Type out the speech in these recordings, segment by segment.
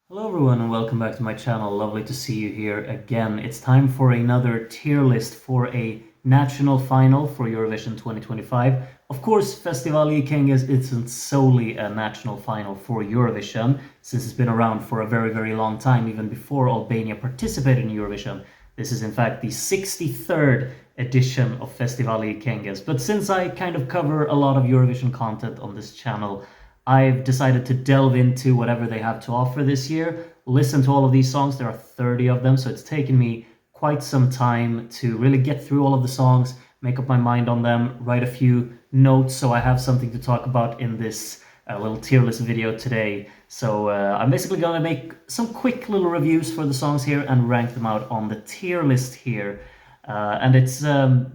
Hello everyone and welcome back to my channel. Lovely to see you here again. It's time for another tier list for a national final for Eurovision 2025. Of course, Festivali isn't solely a national final for Eurovision, since it's been around for a very long time, even before Albania participated in Eurovision. This is in fact the 63rd edition of Festivali. But since I kind of cover a lot of Eurovision content on this channel, I've decided to delve into whatever they have to offer this year, listen to all of these songs. There are 30 of them, so it's taken me quite some time to really get through all of the songs, make up my mind on them, write a few notes so I have something to talk about in this little tier list video today. So I'm basically going to make some quick little reviews for the songs here and rank them out on the tier list here. And it's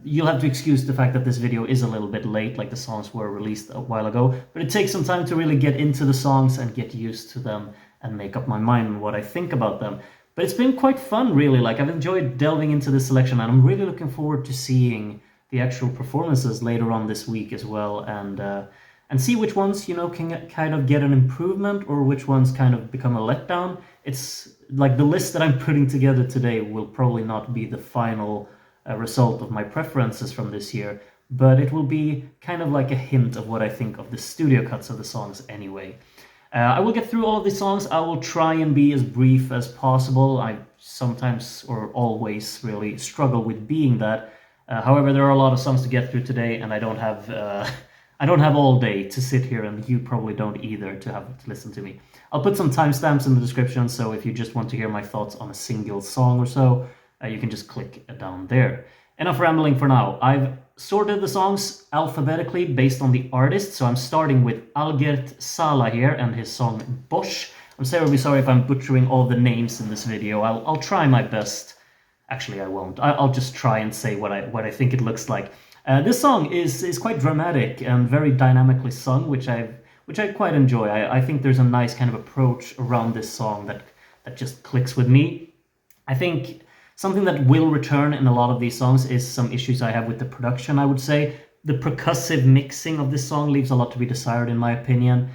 you'll have to excuse the fact that this video is a little bit late, like the songs were released a while ago, but it takes some time to really get into the songs and get used to them and make up my mind on what I think about them. But it's been quite fun, really. Like, I've enjoyed delving into this selection, and I'm really looking forward to seeing the actual performances later on this week as well, and see which ones, you know, can kind of get an improvement or which ones kind of become a letdown. It's like the list that I'm putting together today will probably not be the final result of my preferences from this year, but it will be kind of like a hint of what I think of the studio cuts of the songs anyway. I will get through all of these songs. I will try and be as brief as possible. I sometimes, or always, really struggle with being that. However, there are a lot of songs to get through today, and I don't have I don't have all day to sit here, and you probably don't either to have to listen to me. I'll put some timestamps in the description, so if you just want to hear my thoughts on a single song or so, you can just click down there. Enough rambling for now. I've sorted the songs alphabetically based on the artist, so I'm starting with Algert Sala here and his song Bosh. I'm terribly sorry if I'm butchering all the names in this video. I'll try my best. Actually, I won't. I'll just try and say what I think it looks like. This song is quite dramatic and very dynamically sung, which I quite enjoy. I think there's a nice kind of approach around this song that just clicks with me. I think something that will return in a lot of these songs is some issues I have with the production, I would say. The percussive mixing of this song leaves a lot to be desired, in my opinion.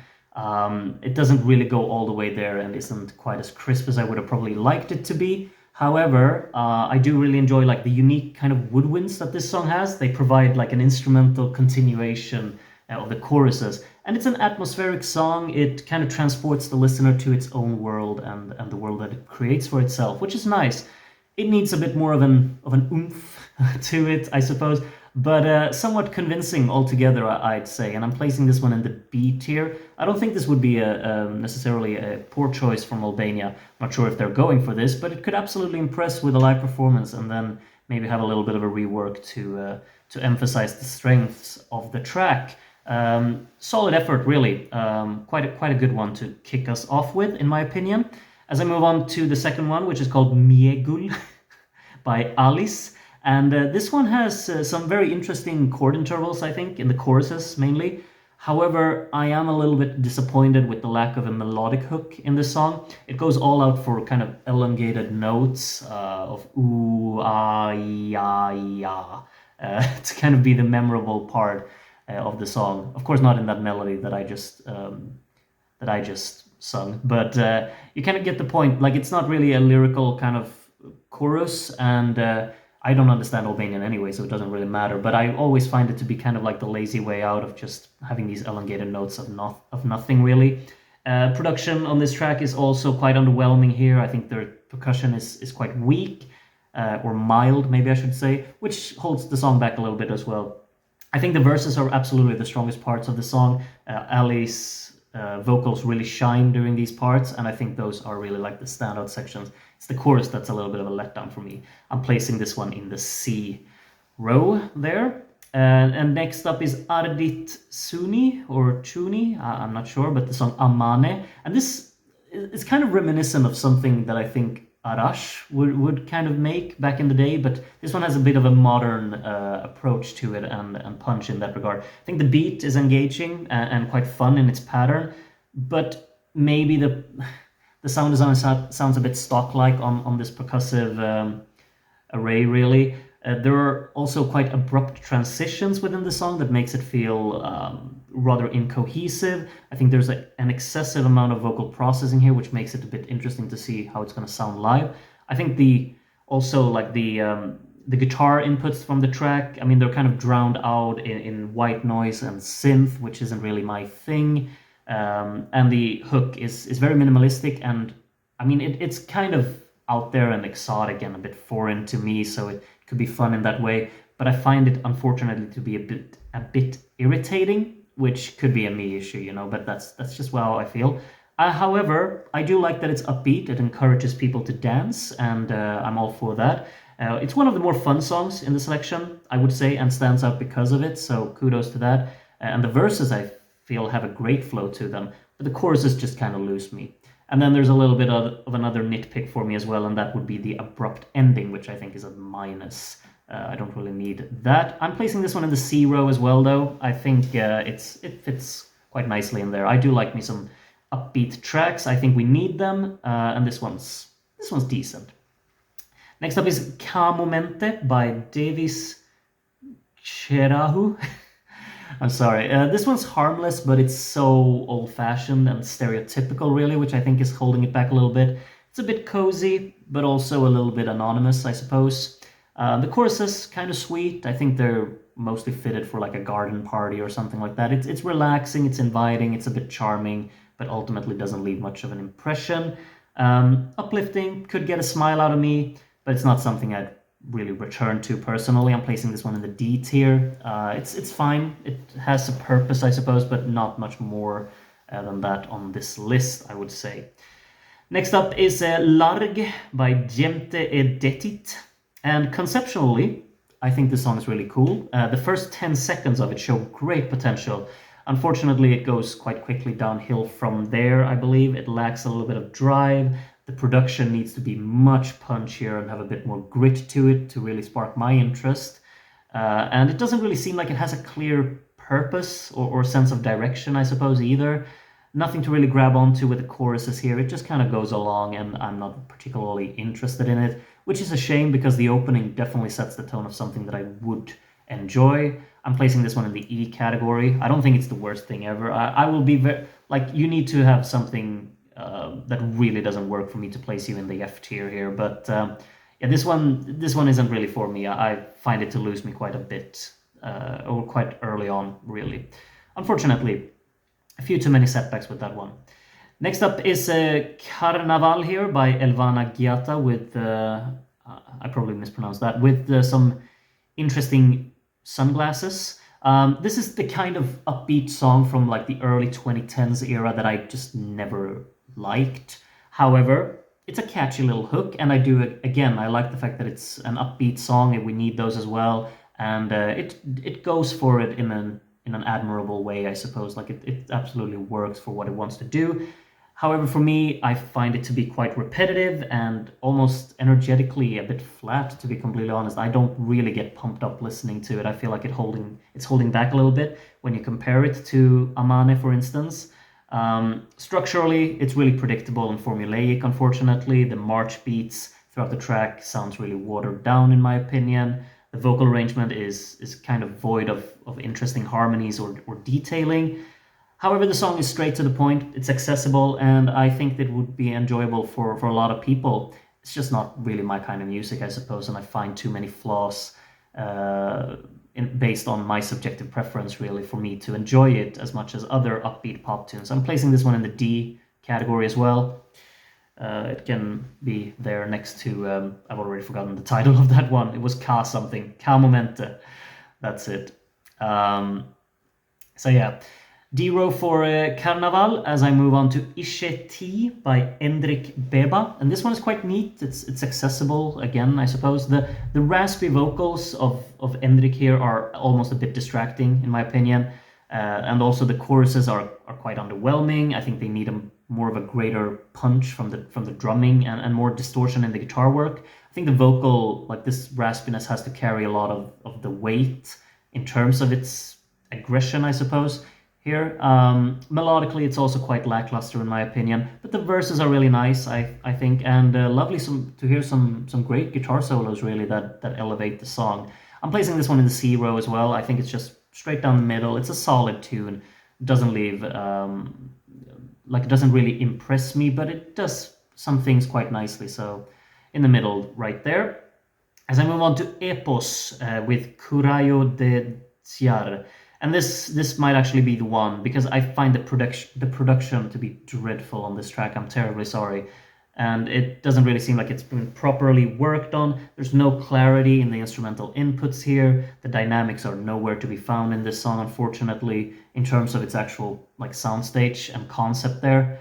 It doesn't really go all the way there and isn't quite as crisp as I would have probably liked it to be. However, I do really enjoy like the unique kind of woodwinds that this song has. They provide like an instrumental continuation of the choruses. And it's an atmospheric song. It kind of transports the listener to its own world and the world that it creates for itself, which is nice. It needs a bit more of an oomph to it, I suppose, but somewhat convincing altogether, I'd say. And I'm placing this one in the B tier. I don't think this would be necessarily a poor choice from Albania. I'm not sure if they're going for this, but it could absolutely impress with a live performance, and then maybe have a little bit of a rework to emphasize the strengths of the track. Solid effort, really. Quite a good one to kick us off with, in my opinion. As I move on to the second one, which is called Mjegull by Alice. And this one has some very interesting chord intervals, I think, in the choruses mainly. However, I am a little bit disappointed with the lack of a melodic hook in this song. It goes all out for kind of elongated notes of ooh, ah, ya, ya, to kind of be the memorable part of the song. Of course, not in that melody that I just sung, but you kind of get the point. Like, it's not really a lyrical kind of chorus, and I don't understand Albanian anyway, so it doesn't really matter, but I always find it to be kind of like the lazy way out of just having these elongated notes of nothing really. Production on this track is also quite underwhelming here. I think the percussion is quite weak, or mild maybe I should say, which holds the song back a little bit as well. I think the verses are absolutely the strongest parts of the song. Ali's vocals really shine during these parts, and I think those are really like the standout sections. It's the chorus that's a little bit of a letdown for me. I'm placing this one in the C row there. And next up is Ardit Çuni, I'm not sure, but the song Amane. And this is kind of reminiscent of something that I think Arash would kind of make back in the day, but this one has a bit of a modern approach to it and punch in that regard. I think the beat is engaging and quite fun in its pattern, but maybe the sound design sounds a bit stock-like on this percussive array, really. There are also quite abrupt transitions within the song that makes it feel rather incohesive. I think there's an excessive amount of vocal processing here, which makes it a bit interesting to see how it's going to sound live. I think the guitar inputs from the track, I mean, they're kind of drowned out in white noise and synth, which isn't really my thing. And the hook is very minimalistic, and I mean, it's kind of out there and exotic and a bit foreign to me, so it could be fun in that way. But I find it, unfortunately, to be a bit irritating, which could be a me issue, you know. But that's just how I feel. However, I do like that it's upbeat. It encourages people to dance, and I'm all for that. It's one of the more fun songs in the selection, I would say, and stands out because of it. So kudos to that. And the verses, I feel, have a great flow to them, but the choruses just kind of lose me. And then there's a little bit of another nitpick for me as well, and that would be the abrupt ending, which I think is a minus. I don't really need that. I'm placing this one in the C row as well, though. I think it fits quite nicely in there. I do like me some upbeat tracks. I think we need them, and this one's decent. Next up is Momente by Devis Xherahu. I'm sorry. This one's harmless, but it's so old-fashioned and stereotypical, really, which I think is holding it back a little bit. It's a bit cozy, but also a little bit anonymous, I suppose. The chorus is kind of sweet. I think they're mostly fitted for like a garden party or something like that. It's relaxing, it's inviting, it's a bit charming, but ultimately doesn't leave much of an impression. Uplifting, could get a smile out of me, but it's not something I'd really return to personally. I'm placing this one in the D tier. It's fine. It has a purpose, I suppose, but not much more than that on this list, I would say. Next up is Larg by Djemtë Detit. And conceptually, I think the song is really cool. The first 10 seconds of it show great potential. Unfortunately, it goes quite quickly downhill from there, I believe. It lacks a little bit of drive. The production needs to be much punchier and have a bit more grit to it to really spark my interest. And it doesn't really seem like it has a clear purpose or sense of direction, I suppose, either. Nothing to really grab onto with the choruses here. It just kind of goes along, and I'm not particularly interested in it, which is a shame because the opening definitely sets the tone of something that I would enjoy. I'm placing this one in the E category. I don't think it's the worst thing ever. I will be very, like, you need to have something that really doesn't work for me to place you in the F tier here. But yeah, this one isn't really for me. I find it to lose me quite a bit, or quite early on, really. Unfortunately, a few too many setbacks with that one. Next up is Karnaval here by Elvana Gjata with, I probably mispronounced that, with some interesting sunglasses. This is the kind of upbeat song from like the early 2010s era that I just never liked. However, it's a catchy little hook, and I like the fact that it's an upbeat song, and we need those as well. And it goes for it in an admirable way, I suppose. Like it absolutely works for what it wants to do. However, for me, I find it to be quite repetitive and almost energetically a bit flat, to be completely honest. I don't really get pumped up listening to it. I feel like it's holding back a little bit when you compare it to Amane, for instance. Structurally, it's really predictable and formulaic, unfortunately. The march beats throughout the track sounds really watered down, in my opinion. The vocal arrangement is kind of void of interesting harmonies or detailing. However, the song is straight to the point, it's accessible, and I think that would be enjoyable for a lot of people. It's just not really my kind of music, I suppose, and I find too many flaws based on my subjective preference, really, for me to enjoy it as much as other upbeat pop tunes. I'm placing this one in the D category as well. It can be there next to, I've already forgotten the title of that one. It was Ka something, Ka Momente. That's it. So yeah. D row for Karnaval, as I move on to Ishe T by Endrik Beba. And this one is quite neat. It's accessible, again, I suppose. The raspy vocals of Endrik here are almost a bit distracting, in my opinion. And also the choruses are quite underwhelming. I think they need more of a greater punch from the drumming and more distortion in the guitar work. I think the vocal, like this raspiness, has to carry a lot of the weight in terms of its aggression, I suppose. here. Melodically, it's also quite lackluster in my opinion, but the verses are really nice, I think, and lovely to hear some great guitar solos really that elevate the song. I'm placing this one in the C row as well. I think it's just straight down the middle. It's a solid tune. Doesn't leave like it doesn't really impress me, but it does some things quite nicely. So in the middle right there. As I move on to Epos with Kurajo de Zjarr. And this might actually be the one, because I find the production to be dreadful on this track. I'm terribly sorry. And it doesn't really seem like it's been properly worked on. There's no clarity in the instrumental inputs here. The dynamics are nowhere to be found in this song, unfortunately, in terms of its actual like soundstage and concept there.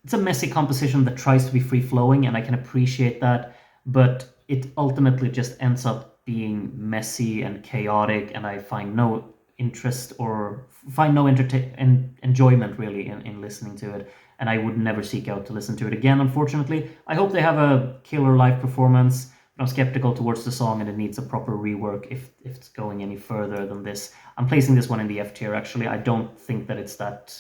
It's a messy composition that tries to be free-flowing, and I can appreciate that, but it ultimately just ends up being messy and chaotic, and I find no interest or find no enjoyment really in listening to it, and I would never seek out to listen to it again, unfortunately. I hope they have a killer live performance, but I'm skeptical towards the song, and it needs a proper rework if it's going any further than this. I'm placing this one in the F tier, actually. I don't think that it's that...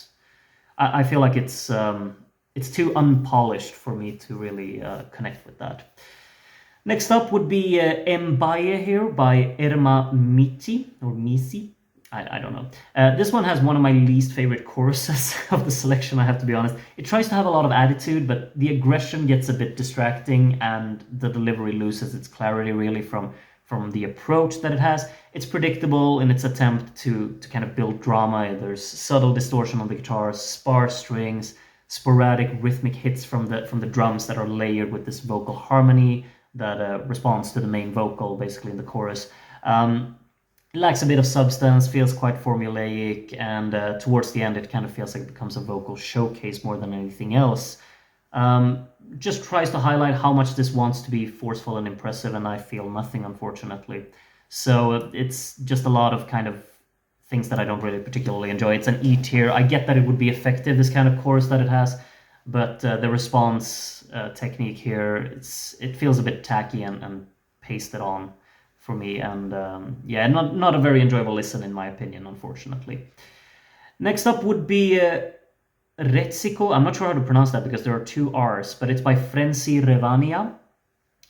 I feel like it's too unpolished for me to really connect with that. Next up would be Mbaye here by Erma Mici, or Mici. I don't know. This one has one of my least favorite choruses of the selection, I have to be honest. It tries to have a lot of attitude, but the aggression gets a bit distracting, and the delivery loses its clarity really from the approach that it has. It's predictable in its attempt to kind of build drama. There's subtle distortion on the guitar, sparse strings, sporadic rhythmic hits from the drums that are layered with this vocal harmony that responds to the main vocal, basically in the chorus. It lacks a bit of substance, feels quite formulaic, and towards the end it kind of feels like it becomes a vocal showcase more than anything else. Just tries to highlight how much this wants to be forceful and impressive, and I feel nothing, unfortunately. So it's just a lot of kind of things that I don't really particularly enjoy. It's an E tier. I get that it would be effective, this kind of chorus that it has, but the response technique here, it feels a bit tacky and pasted on for me, and yeah, not a very enjoyable listen in my opinion, unfortunately. Next up would be Retsico. I'm not sure how to pronounce that because there are two R's, but it's by Frenzy Revania.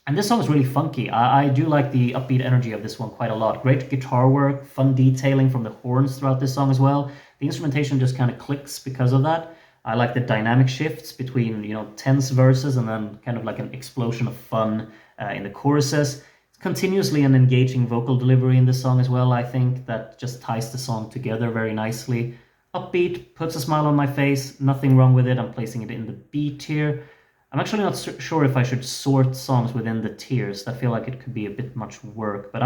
And this song is really funky. I do like the upbeat energy of this one quite a lot. Great guitar work, fun detailing from the horns throughout this song as well. The instrumentation just kind of clicks because of that. I like the dynamic shifts between, tense verses and then kind of like an explosion of fun in the choruses. Continuously an engaging vocal delivery in this song as well, I think, that just ties the song together very nicely. Upbeat, puts a smile on my face, nothing wrong with it. I'm placing it in the B tier. I'm actually not sure if I should sort songs within the tiers. I feel like it could be a bit much work, but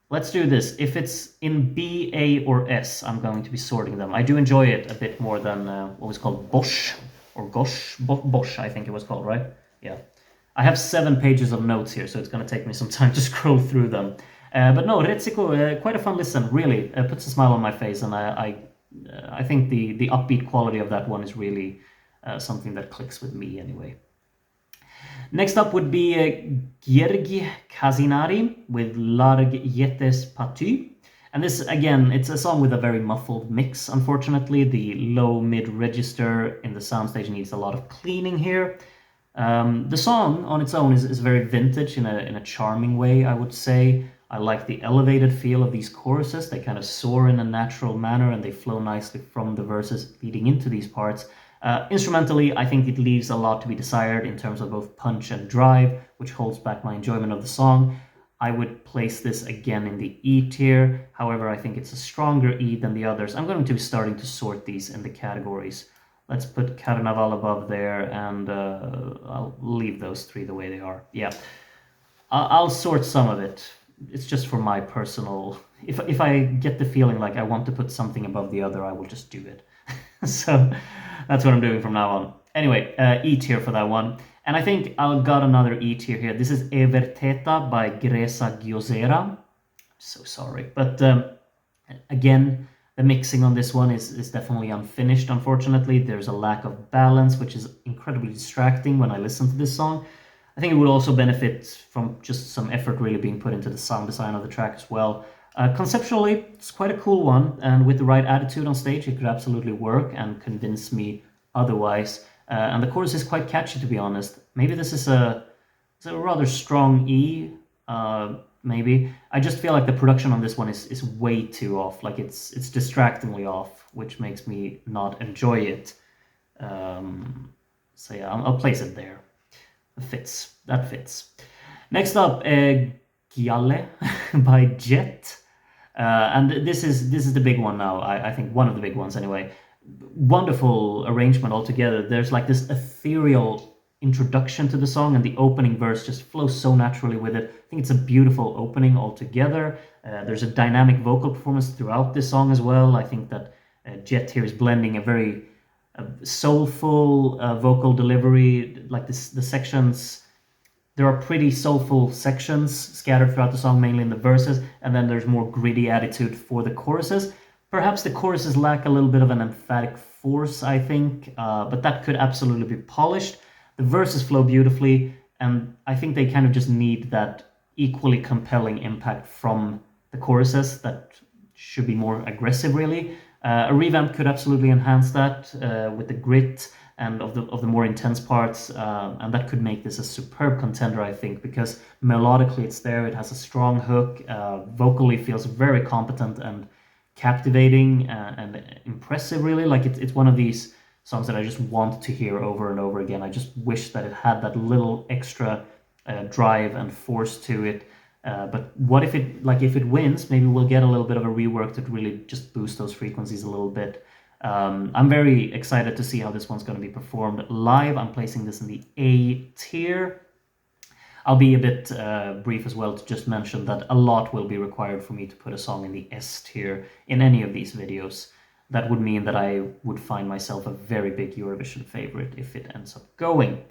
let's do this. If it's in B, A, or S, I'm going to be sorting them. I do enjoy it a bit more than what was called Bosh, or Gosh, Bosh, I think it was called, right? Yeah. I have 7 pages of notes here, so it's going to take me some time to scroll through them. But no, Retsico, quite a fun listen, really. Puts a smile on my face, and I think the upbeat quality of that one is really something that clicks with me anyway. Next up would be Gjergj Kaçinari with Larg Jetes Patu. And this, again, it's a song with a very muffled mix, unfortunately. The low mid register in the soundstage needs a lot of cleaning here. The song on its own is very vintage in a charming way, I would say. I like the elevated feel of these choruses. They kind of soar in a natural manner, and they flow nicely from the verses leading into these parts. Instrumentally, I think it leaves a lot to be desired in terms of both punch and drive, which holds back my enjoyment of the song. I would place this again in the E tier. However, I think it's a stronger E than the others. I'm going to be starting to sort these in the categories. Let's put Karnaval above there, and I'll leave those 3 the way they are. Yeah, I'll sort some of it. It's just for my personal... If I get the feeling like I want to put something above the other, I will just do it. So that's what I'm doing from now on. Anyway, E tier for that one. And I think I've got another E tier here. This is Everteta by Gresa Gjocera. So sorry. But again... The mixing on this one is definitely unfinished, unfortunately. There's a lack of balance, which is incredibly distracting when I listen to this song. I think it would also benefit from just some effort really being put into the sound design of the track as well. Conceptually, it's quite a cool one, and with the right attitude on stage, it could absolutely work and convince me otherwise. And the chorus is quite catchy, to be honest. Maybe this is it's a rather strong E, maybe. I just feel like the production on this one is way too off. Like it's distractingly off, which makes me not enjoy it. So yeah, I'll place it there. It fits. That fits. Next up, Gjalle by Jet. And this is the big one now. I think one of the big ones anyway. Wonderful arrangement altogether. There's like this ethereal introduction to the song, and the opening verse just flows so naturally with it. I think it's a beautiful opening altogether. There's a dynamic vocal performance throughout this song as well. I think that Jet here is blending a very soulful vocal delivery. Like the sections, there are pretty soulful sections scattered throughout the song, mainly in the verses, and then there's more gritty attitude for the choruses. Perhaps the choruses lack a little bit of an emphatic force, I think, but that could absolutely be polished. The verses flow beautifully, and I think they kind of just need that equally compelling impact from the choruses that should be more aggressive, really. A revamp could absolutely enhance that with the grit and of the more intense parts, and that could make this a superb contender, I think, because melodically it's there, it has a strong hook, vocally feels very competent and captivating and impressive, really. Like it's one of these songs that I just want to hear over and over again. I just wish that it had that little extra drive and force to it. But what if it wins, maybe we'll get a little bit of a rework to really just boost those frequencies a little bit. I'm very excited to see how this one's going to be performed live. I'm placing this in the A tier. I'll be a bit brief as well to just mention that a lot will be required for me to put a song in the S tier in any of these videos. That would mean that I would find myself a very big Eurovision favorite if it ends up going.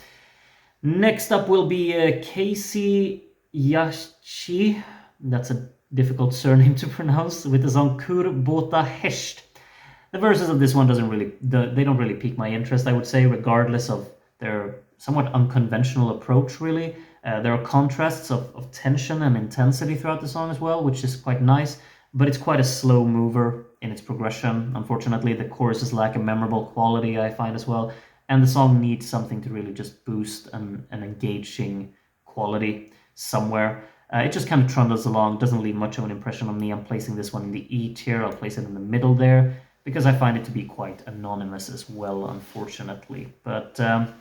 Next up will be Kejsi Jazxhi. That's a difficult surname to pronounce, with the song Kur Bota Hesht. The verses of this one they don't really pique my interest, I would say, regardless of their somewhat unconventional approach, really. There are contrasts of tension and intensity throughout the song as well, which is quite nice, but it's quite a slow mover in its progression. Unfortunately, the choruses lack a memorable quality, I find, as well, and the song needs something to really just boost an engaging quality somewhere. It just kind of trundles along, doesn't leave much of an impression on me. I'm placing this one in the E tier. I'll place it in the middle there, because I find it to be quite anonymous as well, unfortunately. But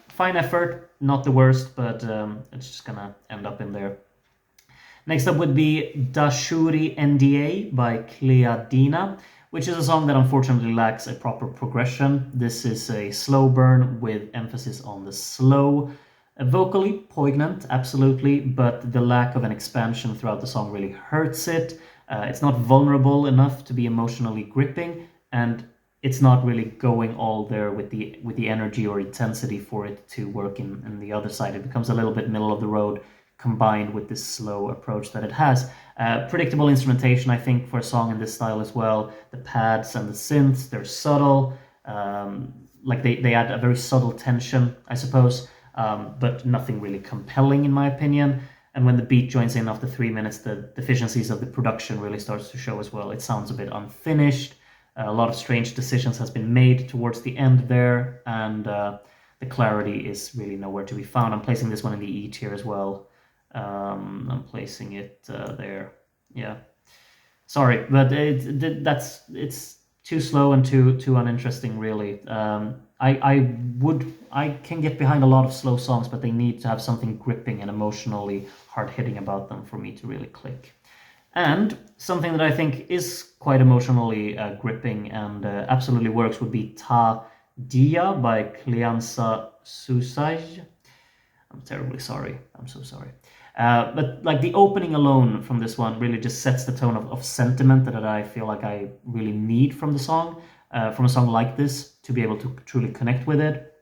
fine effort, not the worst, but it's just gonna end up in there. Next up would be Dashuri NDA by Klea Dina, which is a song that unfortunately lacks a proper progression. This is a slow burn with emphasis on the slow. Vocally poignant, absolutely, but the lack of an expansion throughout the song really hurts it. It's not vulnerable enough to be emotionally gripping, and it's not really going all there with the energy or intensity for it to work in the other side. It becomes a little bit middle of the road, combined with this slow approach that it has. Predictable instrumentation, I think, for a song in this style as well. The pads and the synths, they're subtle. Like they add a very subtle tension, I suppose, but nothing really compelling in my opinion. And when the beat joins in after 3 minutes, the deficiencies of the production really starts to show as well. It sounds a bit unfinished. A lot of strange decisions has been made towards the end there, and the clarity is really nowhere to be found. I'm placing this one in the E tier as well. I'm placing it there. Yeah, sorry, but it's too slow and too uninteresting, really. I can get behind a lot of slow songs, but they need to have something gripping and emotionally hard-hitting about them for me to really click. And something that I think is quite emotionally gripping and absolutely works would be Ta Dia by Kleansa Susaj. I'm terribly sorry. I'm so sorry. But like the opening alone from this one really just sets the tone of sentiment that I feel like I really need from the song, from a song like this, to be able to truly connect with it.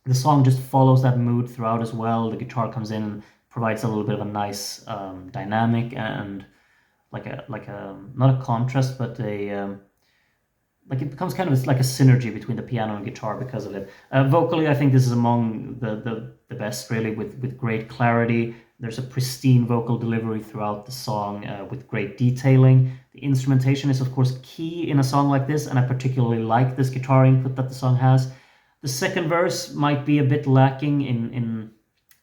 The song just follows that mood throughout as well. The guitar comes in and provides a little bit of a nice dynamic and like a not a contrast, but a like it becomes kind of like a synergy between the piano and guitar because of it. Vocally, I think this is among the best, really, with great clarity. There's a pristine vocal delivery throughout the song with great detailing. The instrumentation is, of course, key in a song like this, and I particularly like this guitar input that the song has. The second verse might be a bit lacking in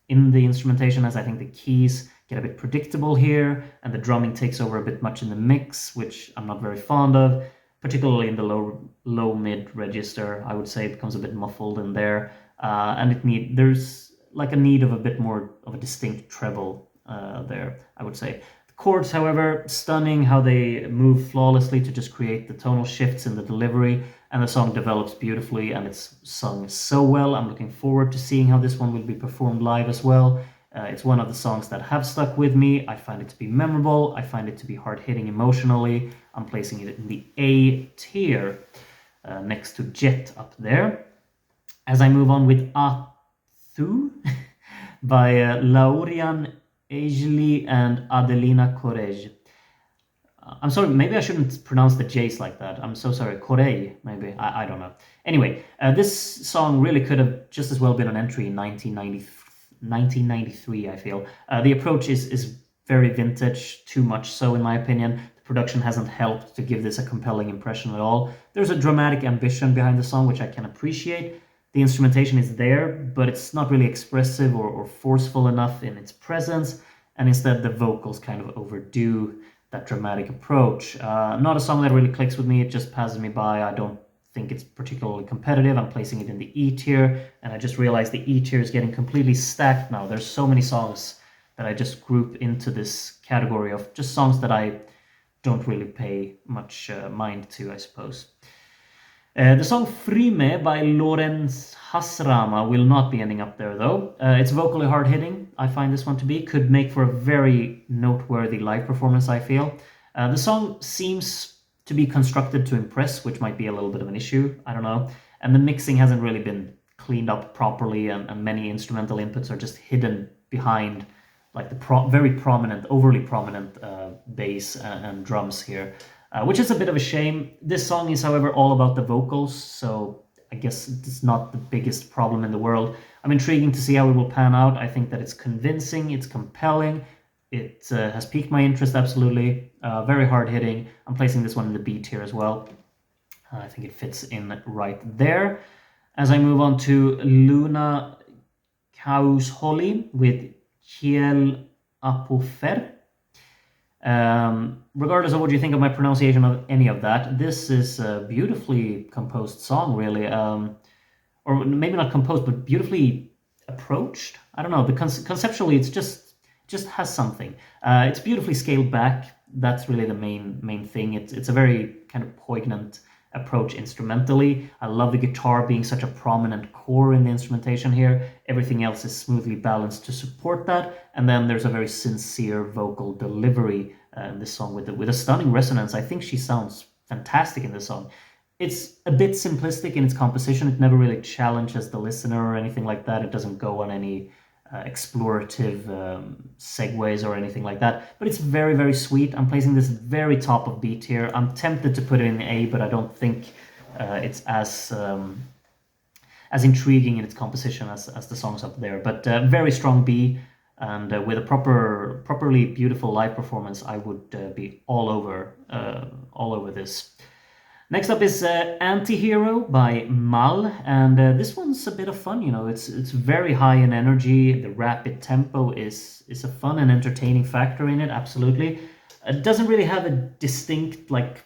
the instrumentation, as I think the keys get a bit predictable here, and the drumming takes over a bit much in the mix, which I'm not very fond of, particularly in the low-mid register. I would say it becomes a bit muffled in there, and there's like a need of a bit more of a distinct treble there, I would say. The chords, however, stunning how they move flawlessly to just create the tonal shifts in the delivery, and the song develops beautifully, and it's sung so well. I'm looking forward to seeing how this one will be performed live as well. It's one of the songs that have stuck with me. I find it to be memorable. I find it to be hard-hitting emotionally. I'm placing it in the A tier, next to Jet up there. As I move on with Atu by Laurian Ejli and Adelina Korej. I'm sorry, maybe I shouldn't pronounce the J's like that. I'm so sorry. Korej, maybe. I don't know. Anyway, this song really could have just as well been an entry in 1993, I feel. The approach is very vintage, too much so in my opinion. The production hasn't helped to give this a compelling impression at all. There's a dramatic ambition behind the song, which I can appreciate. The instrumentation is there, but it's not really expressive or forceful enough in its presence, and instead the vocals kind of overdo that dramatic approach. Not a song that really clicks with me, it just passes me by. I don't think it's particularly competitive. I'm placing it in the E tier, and I just realized the E tier is getting completely stacked now. There's so many songs that I just group into this category of just songs that I don't really pay much mind to, I suppose. The song Frime by Lorenz Hasrama will not be ending up there though. It's vocally hard-hitting, I find this one to be. Could make for a very noteworthy live performance, I feel. The song seems to be constructed to impress, which might be a little bit of an issue, I don't know. And the mixing hasn't really been cleaned up properly, and many instrumental inputs are just hidden behind like the very prominent, overly prominent bass and drums here. Which is a bit of a shame. This song is, however, all about the vocals, so I guess it's not the biggest problem in the world. I'm intrigued to see how it will pan out. I think that it's convincing, it's compelling, it has piqued my interest, absolutely. Very hard-hitting. I'm placing this one in the B tier as well. I think it fits in right there. As I move on to Luna Kausholli with Kiel Apofer. Regardless of what you think of my pronunciation of any of that, this is a beautifully composed song, really. Or maybe not composed, but beautifully approached. I don't know. Conceptually, it's just has something. It's beautifully scaled back. That's really the main thing. It's a very kind of poignant approach instrumentally. I love the guitar being such a prominent core in the instrumentation here. Everything else is smoothly balanced to support that, and then there's a very sincere vocal delivery in this song with a stunning resonance. I think she sounds fantastic in this song. It's a bit simplistic in its composition. It never really challenges the listener or anything like that. It doesn't go on any explorative segues or anything like that, but it's very, very sweet. I'm placing this very top of B tier. I'm tempted to put it in A, but I don't think it's as intriguing in its composition as the songs up there. But very strong B, and with a properly beautiful live performance, I would be all over this. Next up is Antihero by Mal, and this one's a bit of fun, you know. It's very high in energy. The rapid tempo is a fun and entertaining factor in it, absolutely. It doesn't really have a distinct like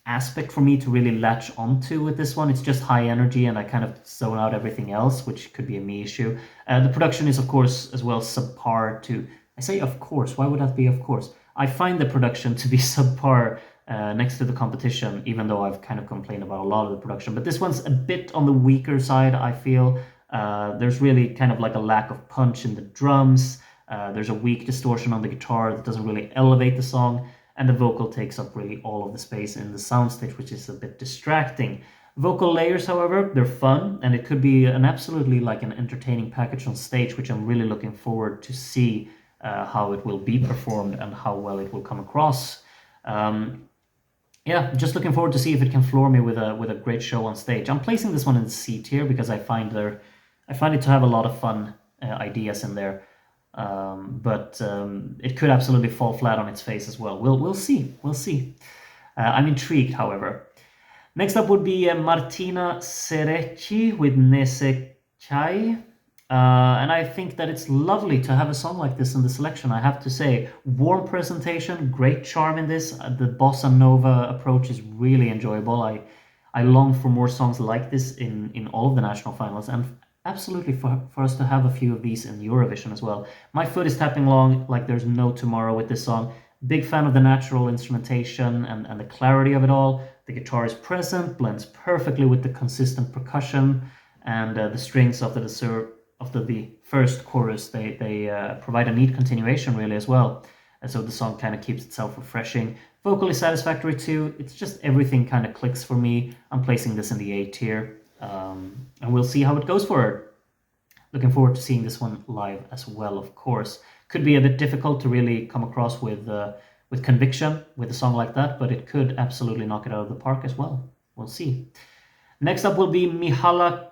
aspect for me to really latch onto with this one. It's just high energy, and I kind of zone out everything else, which could be a me issue. The production is, of course, as well subpar to... I say of course, why would that be of course? I find the production to be subpar next to the competition, even though I've kind of complained about a lot of the production. But this one's a bit on the weaker side, I feel. There's really kind of like a lack of punch in the drums. There's a weak distortion on the guitar that doesn't really elevate the song. And the vocal takes up really all of the space in the soundstage, which is a bit distracting. Vocal layers, however, they're fun, and it could be an absolutely like an entertaining package on stage, which I'm really looking forward to see how it will be performed and how well it will come across. Yeah, just looking forward to see if it can floor me with a great show on stage. I'm placing this one in the C tier because I find it to have a lot of fun ideas in there. but it could absolutely fall flat on its face as well. We'll see. We'll see. I'm intrigued, however. Next up would be Martina Serecci with Nese Chai. And I think that it's lovely to have a song like this in the selection, I have to say. Warm presentation, great charm in this. The bossa nova approach is really enjoyable. I long for more songs like this in all of the national finals, and absolutely for us to have a few of these in Eurovision as well. My foot is tapping along like there's no tomorrow with this song. Big fan of the natural instrumentation and the clarity of it all. The guitar is present, blends perfectly with the consistent percussion, and the strings of the first chorus, they provide a neat continuation really as well. And so the song kind of keeps itself refreshing. Vocally satisfactory too. It's just everything kind of clicks for me. I'm placing this in the A tier, and we'll see how it goes for her. Looking forward to seeing this one live as well, of course. Could be a bit difficult to really come across with conviction with a song like that, but it could absolutely knock it out of the park as well. We'll see. Next up will be Mihallaq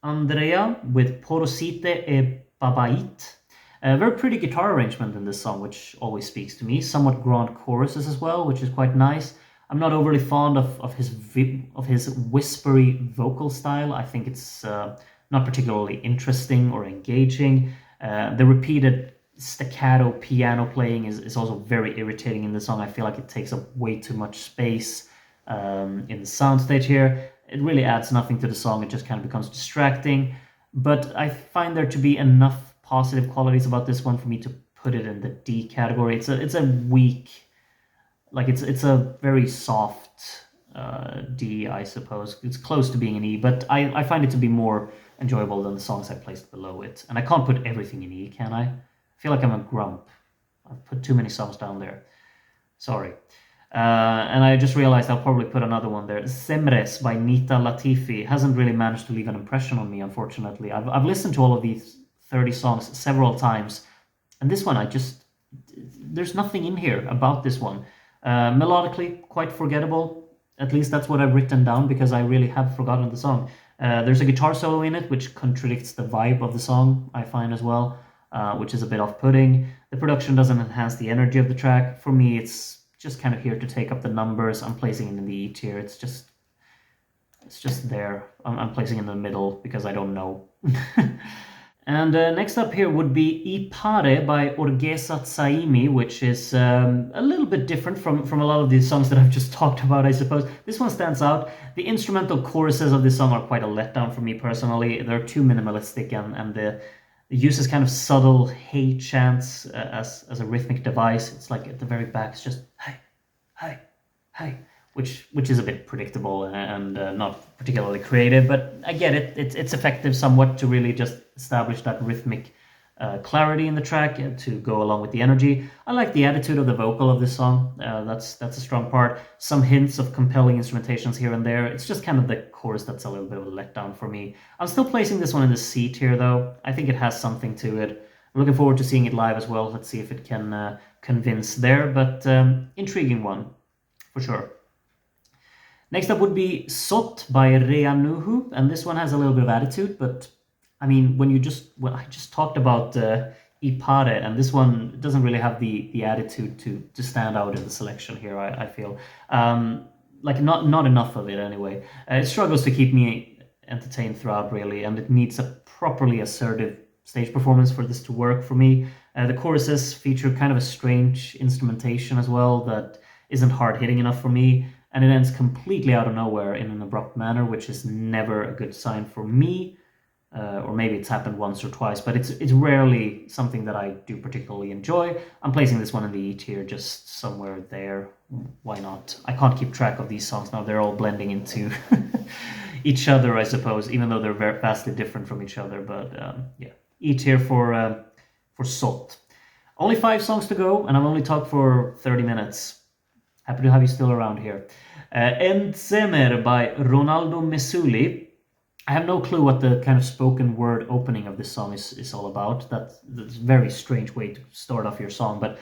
Andrea with Porosite e Babait. A very pretty guitar arrangement in this song, which always speaks to me. Somewhat grand choruses as well, which is quite nice. I'm not overly fond of his whispery vocal style. I think it's not particularly interesting or engaging. The repeated staccato piano playing is also very irritating in the song. I feel like it takes up way too much space in the soundstage here. It really adds nothing to the song. It just kind of becomes distracting. But I find there to be enough positive qualities about this one for me to put it in the D category. It's a weak, like it's a very soft D, I suppose. It's close to being an E, but I find it to be more enjoyable than the songs I placed below it. And I can't put everything in E, can I? I feel like I'm a grump. I've put too many songs down there. Sorry. And I just realized I'll probably put another one there. Semres by Nita Latifi hasn't really managed to leave an impression on me, unfortunately. I've listened to all of these 30 songs several times, and this one there's nothing in here about this one. Melodically, quite forgettable. At least that's what I've written down, because I really have forgotten the song. There's a guitar solo in it, which contradicts the vibe of the song, I find as well, which is a bit off-putting. The production doesn't enhance the energy of the track. For me, it's just kind of here to take up the numbers. I'm placing it in the E tier. It's just there. I'm placing it in the middle because I don't know. And next up here would be I Pare by Orgesa Zaimi, which is a little bit different from a lot of these songs that I've just talked about, I suppose. This one stands out. The instrumental choruses of this song are quite a letdown for me personally. They're too minimalistic, and the uses kind of subtle hey chants as a rhythmic device. It's like at the very back, it's just hey, hey, hey, which is a bit predictable and not particularly creative, but I get it. It's effective somewhat to really just establish that rhythmic clarity in the track to go along with the energy. I like the attitude of the vocal of this song. That's a strong part. Some hints of compelling instrumentations here and there. It's just kind of the chorus that's a little bit of a letdown for me. I'm still placing this one in the C tier though. I think it has something to it. I'm looking forward to seeing it live as well. Let's see if it can convince there, but intriguing one for sure. Next up would be Sot by Rea Nuhu, and this one has a little bit of attitude, but I mean, I just talked about I Pare, and this one doesn't really have the attitude to stand out in the selection here, I feel. Like not enough of it anyway. It struggles to keep me entertained throughout really, and it needs a properly assertive stage performance for this to work for me. The choruses feature kind of a strange instrumentation as well that isn't hard-hitting enough for me, and it ends completely out of nowhere in an abrupt manner, which is never a good sign for me. Or maybe it's happened once or twice, but it's rarely something that I do particularly enjoy. I'm placing this one in the E tier, just somewhere there. Why not? I can't keep track of these songs now. They're all blending into each other, I suppose, even though they're very vastly different from each other. But yeah, E tier for Sot. Only 5 songs to go, and I've only talked for 30 minutes. Happy to have you still around here. Endzemer by Ronaldo Mesuli. I have no clue what the kind of spoken word opening of this song is all about. That's a very strange way to start off your song. But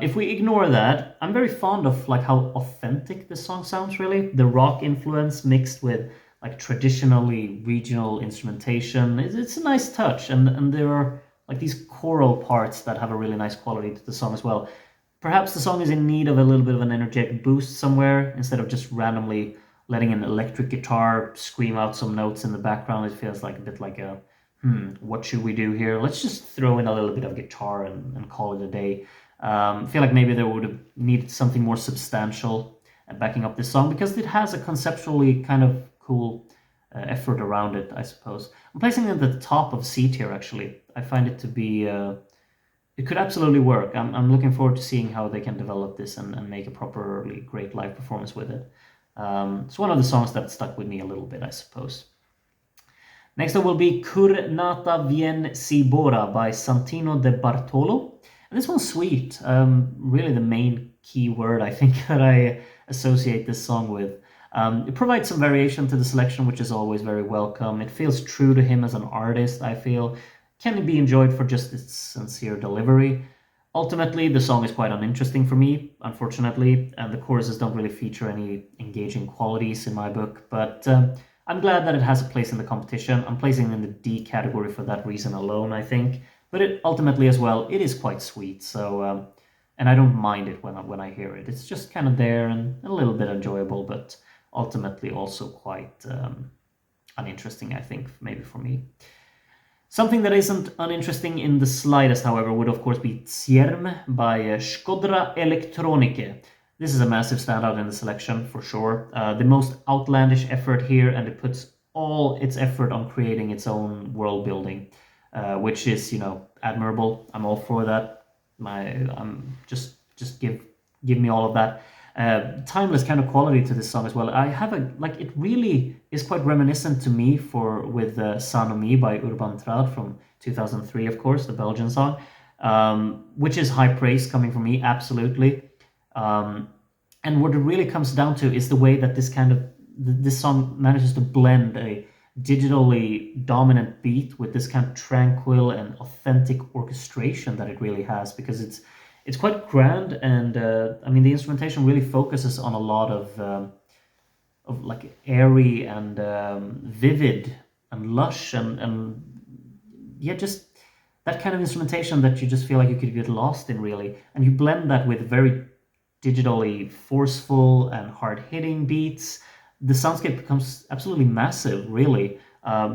if we ignore that, I'm very fond of like how authentic this song sounds, really. The rock influence mixed with like traditionally regional instrumentation. It's a nice touch. And there are like these choral parts that have a really nice quality to the song as well. Perhaps the song is in need of a little bit of an energetic boost somewhere, instead of just randomly letting an electric guitar scream out some notes in the background. It feels like a bit like a, what should we do here? Let's just throw in a little bit of guitar and call it a day. I feel like maybe they would have needed something more substantial backing up this song, because it has a conceptually kind of cool effort around it, I suppose. I'm placing it at the top of C tier, actually. I find it to be... it could absolutely work. I'm looking forward to seeing how they can develop this and make a properly great live performance with it. It's one of the songs that stuck with me a little bit, I suppose. Next up will be Kur Nata Vien Si Bora by Santino de Bartolo. And this one's sweet. Really the main key word, I think, that I associate this song with. It provides some variation to the selection, which is always very welcome. It feels true to him as an artist, I feel. Can be enjoyed for just its sincere delivery. Ultimately, the song is quite uninteresting for me, unfortunately, and the choruses don't really feature any engaging qualities in my book, but I'm glad that it has a place in the competition. I'm placing it in the D category for that reason alone, I think. But it ultimately as well, it is quite sweet, so and I don't mind it when I hear it. It's just kind of there and a little bit enjoyable, but ultimately also quite uninteresting, I think, maybe for me. Something that isn't uninteresting in the slightest, however, would of course be Zjarr by Shkodra Elektronike. This is a massive standout in the selection, for sure. The most outlandish effort here, and it puts all its effort on creating its own world building, which is, admirable. I'm all for that. Just give me all of that. Timeless kind of quality to this song as well. I have it really is quite reminiscent to me with Sanomi by Urban Trad from 2003, of course, the Belgian song, which is high praise coming from me, absolutely. And what it really comes down to is the way that this song manages to blend a digitally dominant beat with this kind of tranquil and authentic orchestration that it really has, because it's quite grand, and the instrumentation really focuses on a lot of like airy and vivid and lush and yeah, just that kind of instrumentation that you just feel like you could get lost in, really. And you blend that with very digitally forceful and hard-hitting beats. The soundscape becomes absolutely massive, really.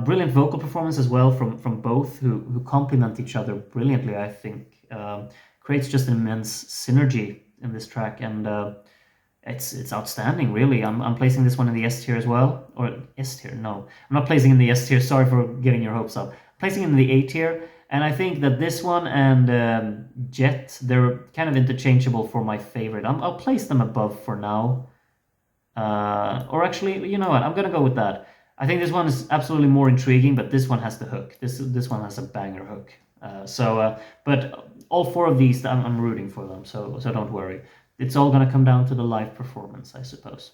Brilliant vocal performance as well from both, who complement each other brilliantly, I think. Creates just an immense synergy in this track, and it's outstanding, really. I'm placing this one in the S tier as well, or S tier. No, I'm not placing in the S tier. Sorry for getting your hopes up. I'm placing it in the A tier, and I think that this one and Jet, they're kind of interchangeable for my favorite. I'll place them above for now, or actually, you know what? I'm gonna go with that. I think this one is absolutely more intriguing, but this one has the hook. This one has a banger hook. But all four of these, I'm rooting for them, so don't worry. It's all going to come down to the live performance, I suppose.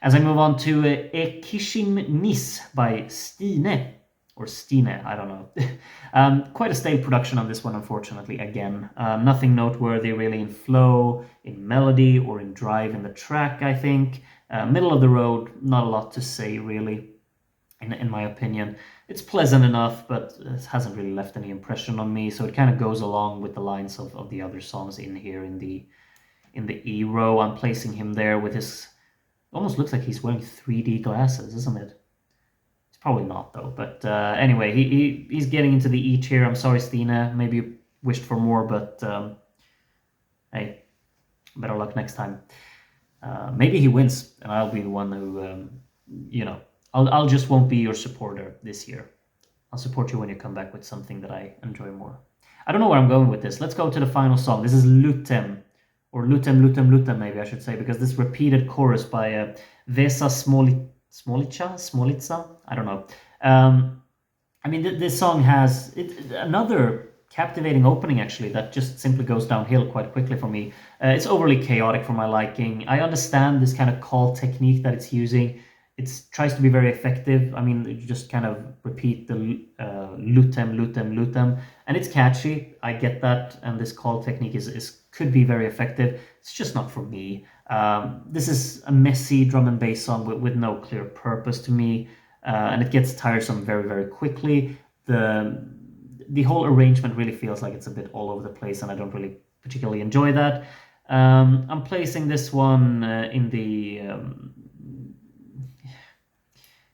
As I move on to Ekishim Nis by Stine, or Stine, I don't know. Quite a stale production on this one, unfortunately, again. Nothing noteworthy really in flow, in melody, or in drive in the track, I think. Middle of the road, not a lot to say, really, in my opinion. It's pleasant enough, but it hasn't really left any impression on me, so it kind of goes along with the lines of the other songs in here in the E row. I'm placing him there with his... Almost looks like he's wearing 3D glasses, isn't it? It's probably not, though. But anyway, he's getting into the E tier. I'm sorry, Stina. Maybe you wished for more, but hey, better luck next time. Maybe he wins, and I'll be the one who, I'll just won't be your supporter this year. I'll support you when you come back with something that I enjoy more. I don't know where I'm going with this. Let's go to the final song. This is Lutem, or Lutem, maybe I should say, because this repeated chorus by Vesa Smolica? I don't know. This song has another captivating opening, actually, that just simply goes downhill quite quickly for me. It's overly chaotic for my liking. I understand this kind of call technique that it's using. It tries to be very effective. You just kind of repeat the lutem, and it's catchy. I get that, and this call technique could be very effective. It's just not for me. This is a messy drum and bass song with no clear purpose to me, and it gets tiresome very, very quickly. the whole arrangement really feels like it's a bit all over the place, and I don't really particularly enjoy that. I'm placing this one in the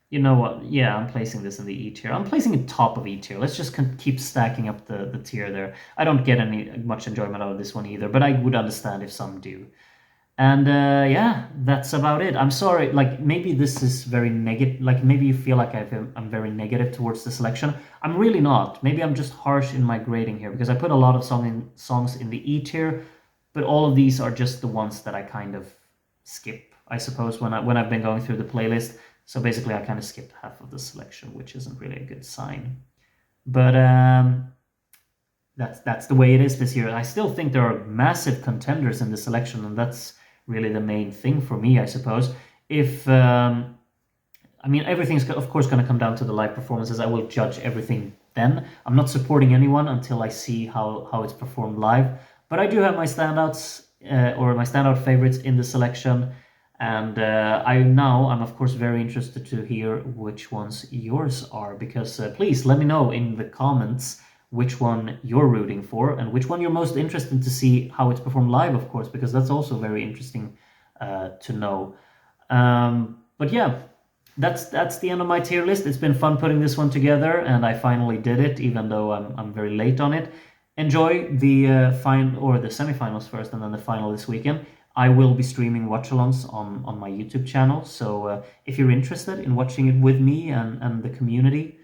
you know what? Yeah, I'm placing this in the E tier. I'm placing it top of E tier. Let's just keep stacking up the tier there. I don't get much enjoyment out of this one either, but I would understand if some do. And yeah, that's about it. I'm sorry, like maybe this is very negative, like maybe you feel like I'm very negative towards the selection. I'm really not. Maybe I'm just harsh in my grading here because I put a lot of songs in the E tier, but all of these are just the ones that I kind of skip, I suppose, when I've been going through the playlist. So basically, I kind of skipped half of the selection, which isn't really a good sign. But that's the way it is this year. I still think there are massive contenders in the selection, and that's really the main thing for me, I suppose. If I mean, everything's of course going to come down to the live performances. I will judge everything then. I'm not supporting anyone until I see how it's performed live. But I do have my standouts or my standout favorites in the selection. And I'm of course very interested to hear which ones yours are, because please let me know in the comments which one you're rooting for and which one you're most interested to see how it's performed live, of course, because that's also very interesting to know. But yeah, that's the end of my tier list. It's been fun putting this one together, and I finally did it, even though I'm very late on it. Enjoy the the semifinals first, and then the final this weekend. I will be streaming watch-alongs on my YouTube channel, so if you're interested in watching it with me and the community,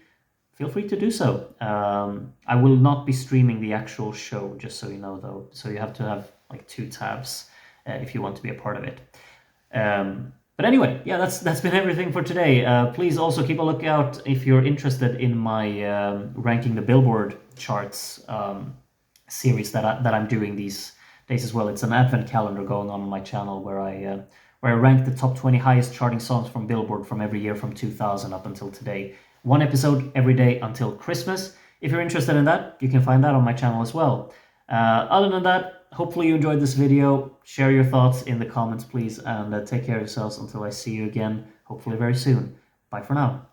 feel free to do so. I will not be streaming the actual show, just so you know, though, so you have to have like 2 tabs if you want to be a part of it. But anyway, yeah, that's been everything for today. Please also keep a lookout if you're interested in my ranking the Billboard charts series that I'm doing these days as well. It's an advent calendar going on my channel where I rank the top 20 highest charting songs from Billboard from every year from 2000 up until today. 1 episode every day until Christmas. If you're interested in that, you can find that on my channel as well. Other than that, hopefully you enjoyed this video. Share your thoughts in the comments, please, and take care of yourselves until I see you again, hopefully very soon. Bye for now.